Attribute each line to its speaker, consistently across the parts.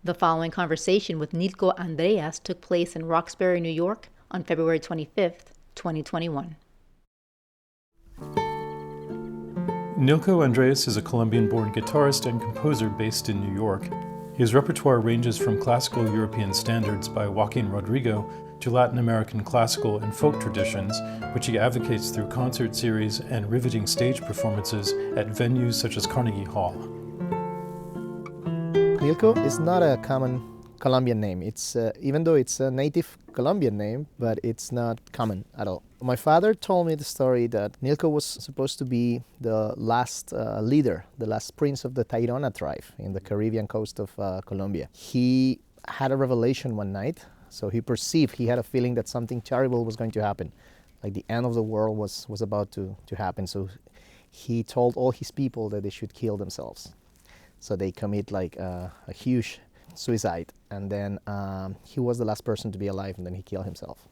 Speaker 1: The following conversation with Nilko Andreas took place in Roxbury, New York on February 25th, 2021.
Speaker 2: Nilko Andreas is a Colombian-born guitarist and composer based in New York. His repertoire ranges from classical European standards by Joaquin Rodrigo to Latin American classical and folk traditions, which he advocates through concert series and riveting stage performances at venues such as Carnegie Hall.
Speaker 3: Nilko is not a common Colombian name. It's even though it's a native Colombian name, but it's not common at all. My father told me the story that Nilko was supposed to be the last leader, the last prince of the Tairona tribe in the Caribbean coast of Colombia. He had a revelation one night, so he had a feeling that something terrible was going to happen, like the end of the world was about to happen. So he told all his people that they should kill themselves. So they commit like a huge suicide, and then he was the last person to be alive, and then he killed himself.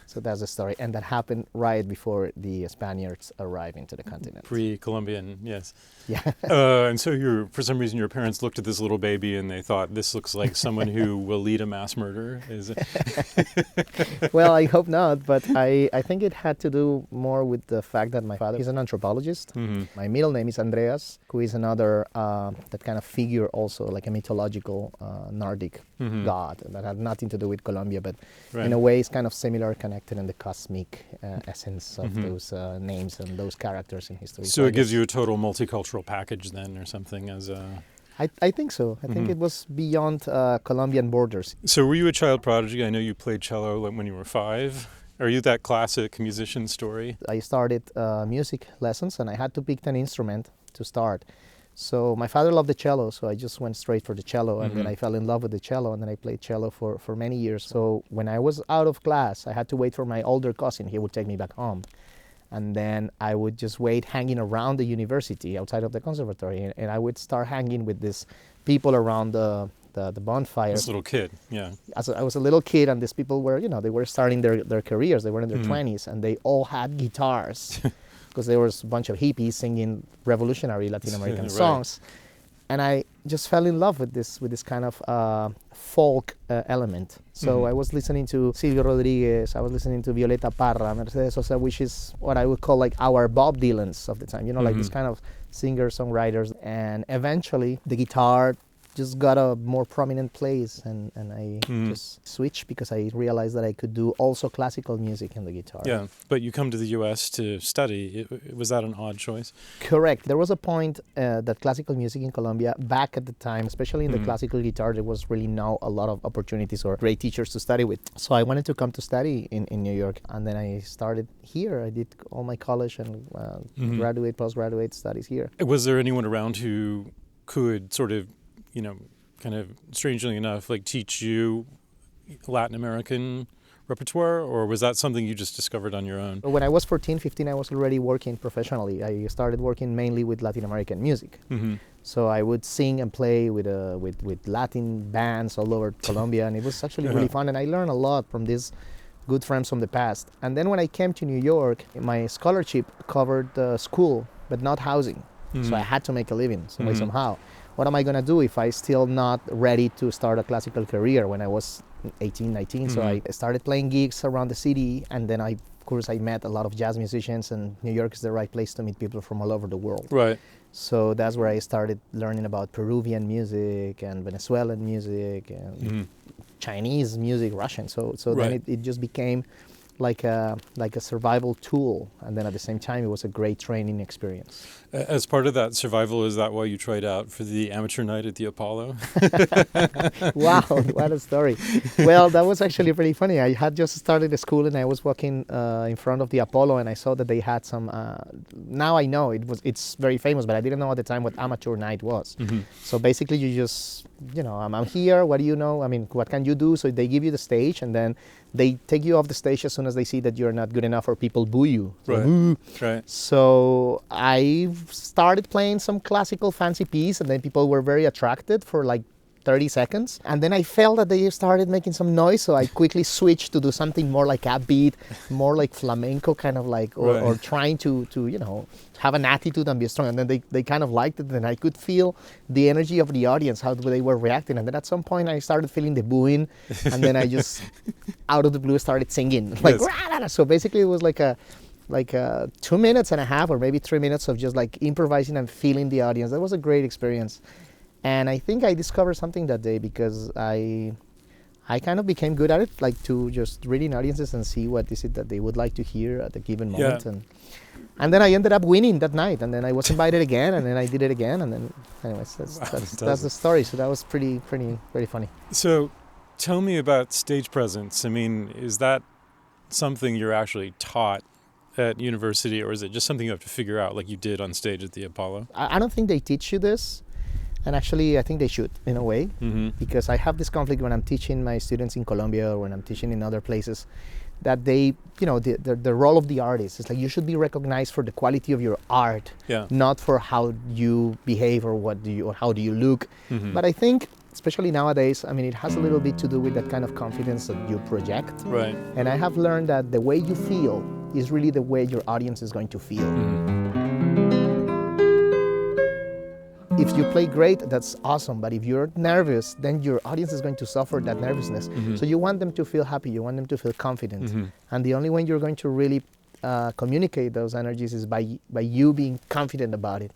Speaker 3: So that's the story, and that happened right before the Spaniards arrived into the continent.
Speaker 2: Pre-Columbian, yes.
Speaker 3: Yeah.
Speaker 2: And so for some reason your parents looked at this little baby and they thought, this looks like someone who will lead a mass murder. Is it?
Speaker 3: Well, I hope not, but I think it had to do more with the fact that my father is an anthropologist. Mm-hmm. My middle name is Andreas, who is another that kind of figure also, like a mythological Nordic god that had nothing to do with Colombia, but in a way it's kind of similar, connected in the cosmic essence of those names and those characters in history.
Speaker 2: So it gives you a total multicultural package then, or something as a...
Speaker 3: I think so. I think it was beyond Colombian borders.
Speaker 2: So were you a child prodigy? I know you played cello when you were 5. Are you that classic musician story?
Speaker 3: I started music lessons and I had to pick an instrument to start. So my father loved the cello, so I just went straight for the cello, and then I fell in love with the cello, and then I played cello for many years. So when I was out of class, I had to wait for my older cousin. He would take me back home. And then I would just wait hanging around the university outside of the conservatory, and I would start hanging with these people around the bonfire.
Speaker 2: This little kid, yeah.
Speaker 3: I was a little kid, and these people were, they were starting their careers. They were in their 20s, and they all had guitars. Because there was a bunch of hippies singing revolutionary Latin American songs, and I just fell in love with this kind of folk element. So I was listening to Silvio Rodriguez, I was listening to Violeta Parra, Mercedes Sosa, which is what I would call like our Bob Dylans of the time, like this kind of singer-songwriters. And eventually the guitar just got a more prominent place, and I just switched because I realized that I could do also classical music in the guitar.
Speaker 2: Yeah, but you come to the U.S. to study. Was that an odd choice?
Speaker 3: Correct. There was a point that classical music in Colombia, back at the time, especially in the classical guitar, there was really not a lot of opportunities or great teachers to study with. So I wanted to come to study in New York, and then I started here. I did all my college and postgraduate studies here.
Speaker 2: Was there anyone around who could sort of kind of strangely enough, like teach you Latin American repertoire, or was that something you just discovered on your own?
Speaker 3: When I was 14, 15, I was already working professionally. I started working mainly with Latin American music. So I would sing and play with Latin bands all over Colombia, and it was actually really fun, and I learned a lot from these good friends from the past. And then when I came to New York, my scholarship covered school, but not housing. So I had to make a living somehow. What am I going to do if I still not ready to start a classical career when I was 18, 19? So I started playing gigs around the city, and then I met a lot of jazz musicians, and New York is the right place to meet people from all over the world.
Speaker 2: Right.
Speaker 3: So that's where I started learning about Peruvian music and Venezuelan music and Chinese music, Russian. So then it just became like a survival tool, and then at the same time it was a great training experience.
Speaker 2: As part of that survival, is that why you tried out for the amateur night at the Apollo?
Speaker 3: Wow, what a story. Well, that was actually pretty funny. I had just started the school, and I was walking in front of the Apollo, and I saw that they had some, now I know it's very famous, but I didn't know at the time what amateur night was. So basically you just, I'm here, what do you know? I mean, what can you do? So they give you the stage, and then they take you off the stage as soon as they see that you're not good enough, or people boo you.
Speaker 2: Right.
Speaker 3: So I started playing some classical fancy piece, and then people were very attracted for like 30 seconds. And then I felt that they started making some noise, so I quickly switched to do something more like upbeat, more like flamenco, kind of like, or trying to have an attitude and be strong. And then they kind of liked it, and I could feel the energy of the audience, how they were reacting. And then at some point I started feeling the booing, and then I just, out of the blue, started singing. Like, yes. So basically it was like a 2 minutes and a half or maybe 3 minutes of just like improvising and feeling the audience. That was a great experience. And I think I discovered something that day, because I kind of became good at it, like to just reading audiences and see what is it that they would like to hear at a given moment.
Speaker 2: Yeah.
Speaker 3: And then I ended up winning that night, and then I was invited again, and then I did it again, and then anyways, that's the story. So that was pretty funny.
Speaker 2: So tell me about stage presence. I mean, is that something you're actually taught at university, or is it just something you have to figure out like you did on stage at the Apollo?
Speaker 3: I don't think they teach you this, and actually I think they should, in a way, because I have this conflict when I'm teaching my students in Colombia or when I'm teaching in other places, that they, the role of the artist is like you should be recognized for the quality of your art, not for how you behave or how do you look. But I think, especially nowadays, I mean, it has a little bit to do with that kind of confidence that you project.
Speaker 2: Right.
Speaker 3: And I have learned that the way you feel is really the way your audience is going to feel. If you play great, that's awesome. But if you're nervous, then your audience is going to suffer that nervousness. So you want them to feel happy. You want them to feel confident. And the only way you're going to really communicate those energies is by you being confident about it.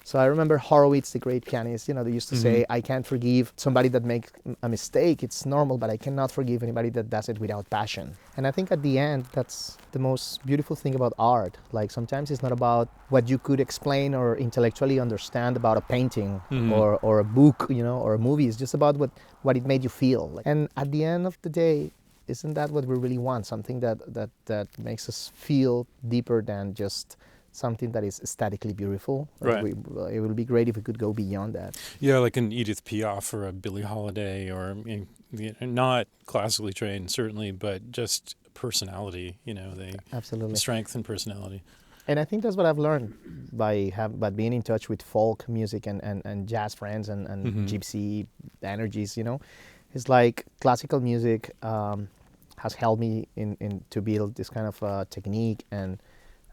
Speaker 3: So I remember Horowitz, the great pianist, they used to say, I can't forgive somebody that makes a mistake. It's normal, but I cannot forgive anybody that does it without passion. And I think at the end, that's the most beautiful thing about art. Like sometimes it's not about what you could explain or intellectually understand about a painting or a book, or a movie. It's just about what it made you feel. And at the end of the day, isn't that what we really want? Something that makes us feel deeper than just something that is aesthetically beautiful.
Speaker 2: Right.
Speaker 3: It would be great if we could go beyond that.
Speaker 2: Yeah, like an Edith Piaf or a Billie Holiday, or not classically trained, certainly, but just personality,
Speaker 3: Absolutely.
Speaker 2: Strength and personality.
Speaker 3: And I think that's what I've learned by being in touch with folk music and jazz friends and gypsy energies, It's like classical music has helped me in to build this kind of technique and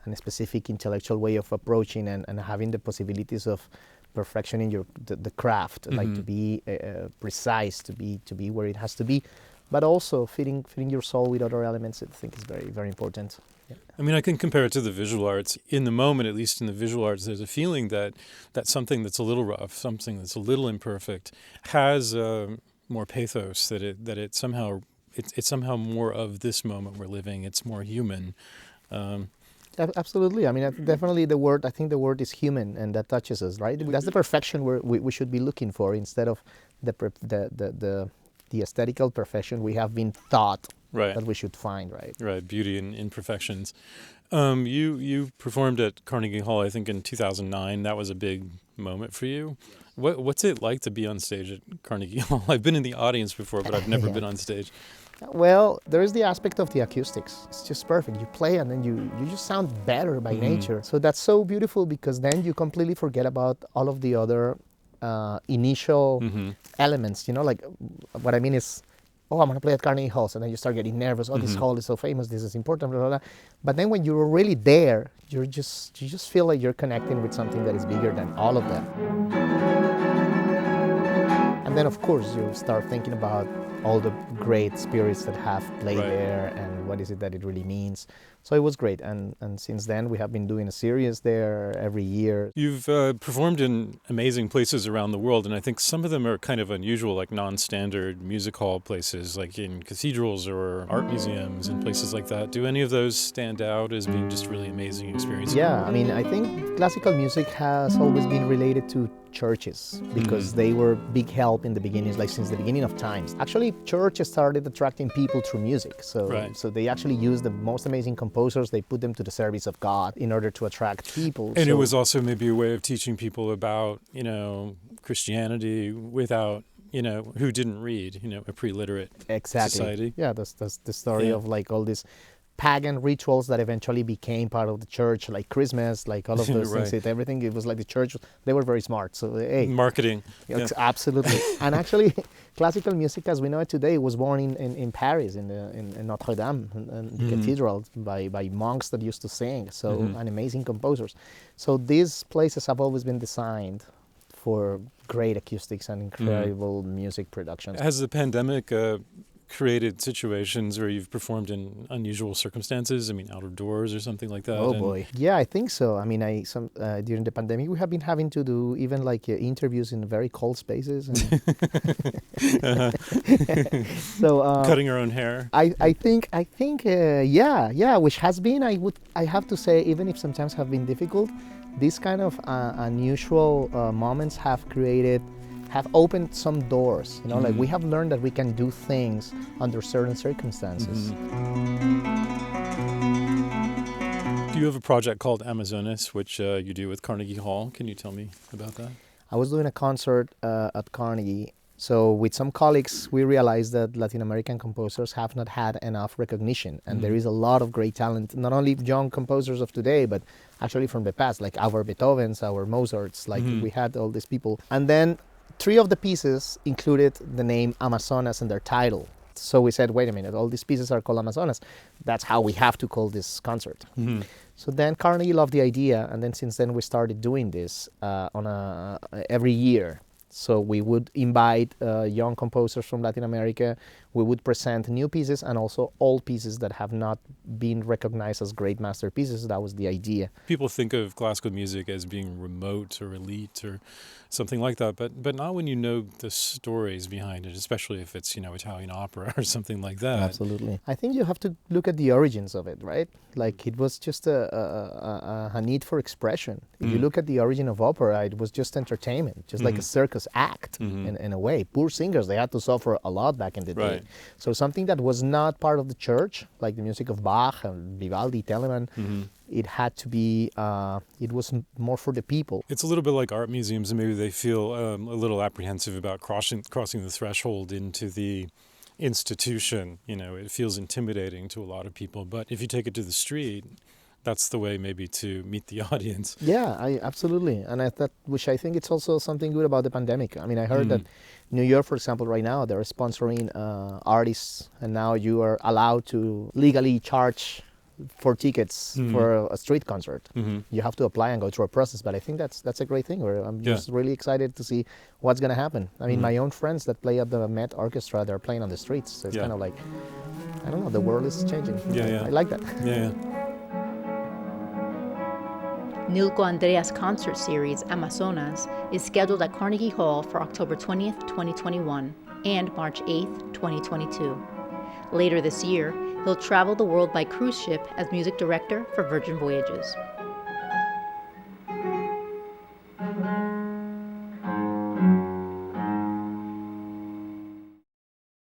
Speaker 3: a specific intellectual way of approaching and having the possibilities of perfection in the craft, like to be precise, to be where it has to be, but also fitting your soul with other elements. I think is very, very important. Yeah.
Speaker 2: I mean, I can compare it to the visual arts. In the moment, at least in the visual arts, there's a feeling that something that's a little rough, something that's a little imperfect, has more pathos. That it somehow it's somehow more of this moment we're living. It's more human.
Speaker 3: Absolutely. I mean, definitely I think the word is human, and that touches us, right? That's the perfection we should be looking for, instead of the aesthetical perfection we have been taught that we should find, right?
Speaker 2: Right, beauty and imperfections. You performed at Carnegie Hall, I think, in 2009. That was a big moment for you. What's it like to be on stage at Carnegie Hall? I've been in the audience before, but I've never been on stage.
Speaker 3: Well, there is the aspect of the acoustics. It's just perfect. You play and then you just sound better by nature. So that's so beautiful, because then you completely forget about all of the other initial elements. Like what I mean is, I'm going to play at Carnegie Hall. So then you start getting nervous. This hall is so famous. This is important. Blah, blah, blah. But then when you're really there, you just feel like you're connecting with something that is bigger than all of them. And then, of course, you start thinking about all the great spirits that have played there, and what is it that it really means. So it was great, and since then we have been doing a series there every year.
Speaker 2: You've performed in amazing places around the world, and I think some of them are kind of unusual, like non-standard music hall places, like in cathedrals or art museums and places like that. Do any of those stand out as being just really amazing experiences?
Speaker 3: Yeah, I mean, I think classical music has always been related to churches, because they were big help in the beginning, like since the beginning of times. Actually, churches started attracting people through music. So they actually used the most amazing composers, they put them to the service of God in order to attract people.
Speaker 2: And it was also maybe a way of teaching people about, Christianity without, who didn't read, a pre-literate society.
Speaker 3: Yeah, that's the story of like all these pagan rituals that eventually became part of the church, like Christmas, like all of those
Speaker 2: Right.
Speaker 3: things. Everything, it was like the church, they were very smart. So, hey,
Speaker 2: Marketing. Yeah.
Speaker 3: absolutely. And actually, classical music as we know it today was born in Paris, in Notre Dame, and the cathedral, by monks that used to sing, and amazing composers. So these places have always been designed for great acoustics and incredible music productions.
Speaker 2: Has the pandemic created situations where you've performed in unusual circumstances? I mean, out of doors or something like that?
Speaker 3: Oh boy, yeah, I think so. I mean, during the pandemic, we have been having to do even like interviews in very cold spaces. And so
Speaker 2: cutting your own hair.
Speaker 3: I think, which has been, I have to say, even if sometimes have been difficult, these kind of unusual moments have opened some doors. Like we have learned that we can do things under certain circumstances.
Speaker 2: Do you have a project called Amazonas, which you do with Carnegie Hall? Can you tell me about that?
Speaker 3: I was doing a concert at Carnegie. So with some colleagues, we realized that Latin American composers have not had enough recognition. And there is a lot of great talent, not only young composers of today, but actually from the past, like our Beethovens, our Mozarts, like we had all these people. And then 3 of the pieces included the name Amazonas in their title. So we said, wait a minute, all these pieces are called Amazonas. That's how we have to call this concert. So then Carnegie loved the idea, and then since then we started doing this every year. So we would invite young composers from Latin America. We would present new pieces and also old pieces that have not been recognized as great masterpieces. That was the idea.
Speaker 2: People think of classical music as being remote or elite or something like that, but not when you know the stories behind it, especially if it's, Italian opera or something like that.
Speaker 3: Absolutely. I think you have to look at the origins of it, right? Like it was just a need for expression. If you look at the origin of opera, it was just entertainment, just like a circus act in a way. Poor singers, they had to suffer a lot back in the day. So something that was not part of the church, like the music of Bach and Vivaldi, Telemann, it had to be, it was more for the people.
Speaker 2: It's a little bit like art museums, and maybe they feel a little apprehensive about crossing the threshold into the institution. It feels intimidating to a lot of people. But if you take it to the street, that's the way maybe to meet the audience.
Speaker 3: Yeah, absolutely. And which I think it's also something good about the pandemic. I mean, I heard that New York, for example, right now, they're sponsoring artists, and now you are allowed to legally charge for tickets for a street concert. You have to apply and go through a process, but I think that's a great thing. I'm just really excited to see what's going to happen. I mean, my own friends that play at the Met Orchestra, they're playing on the streets. So it's kind of like, I don't know, the world is changing. I like that.
Speaker 1: Nilko Andreas concert series Amazonas is scheduled at Carnegie Hall for October 20th, 2021 and March 8th, 2022. Later this year, he'll travel the world by cruise ship as music director for Virgin Voyages.